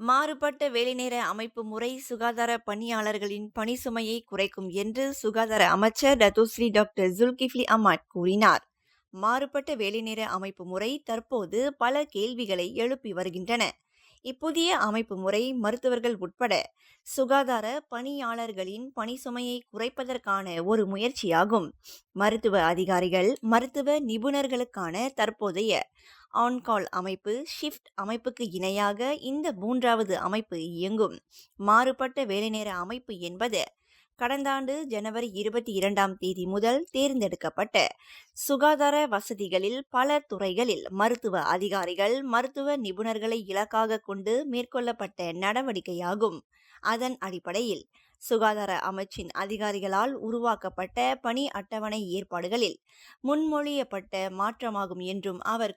மாறுபட்ட வேலைநேர அமைப்பு முறை சுகாதார பணியாளர்களின் பணி சுமையை குறைக்கும் என்று சுகாதார அமைச்சர் டத்தோஸ்ரீ டாக்டர் ஜுல்கிஃப்லி அஹ்மத் கூறினார். மாறுபட்ட வேலைநேர அமைப்பு முறை தற்போது பல கேள்விகளை எழுப்பி வருகின்றன. இப்புதிய அமைப்பு முறை மருத்துவர்கள் உட்பட சுகாதார பணியாளர்களின் பணி சுமையை குறைப்பதற்கான ஒரு முயற்சியாகும். மருத்துவ அதிகாரிகள், மருத்துவ நிபுணர்களுக்கான தற்போதைய ஆன்கால் அமைப்பு ஷிஃப்ட் அமைப்புக்கு இணையாக இந்த மூன்றாவது அமைப்பு இயங்கும். மாறுபட்ட வேலைநேர அமைப்பு என்பது கடந்த ஆண்டு ஜனவரி 22 முதல் தேர்ந்தெடுக்கப்பட்ட சுகாதார வசதிகளில் பல துறைகளில் மருத்துவ அதிகாரிகள், மருத்துவ நிபுணர்களை இலக்காக கொண்டு மேற்கொள்ளப்பட்ட நடவடிக்கையாகும். அதன் அடிப்படையில் சுகாதார அமைச்சின் அதிகாரிகளால் உருவாக்கப்பட்ட பணி அட்டவணை ஏற்பாடுகளில் முன்மொழியப்பட்ட மாற்றமாகும் என்றும் அவர்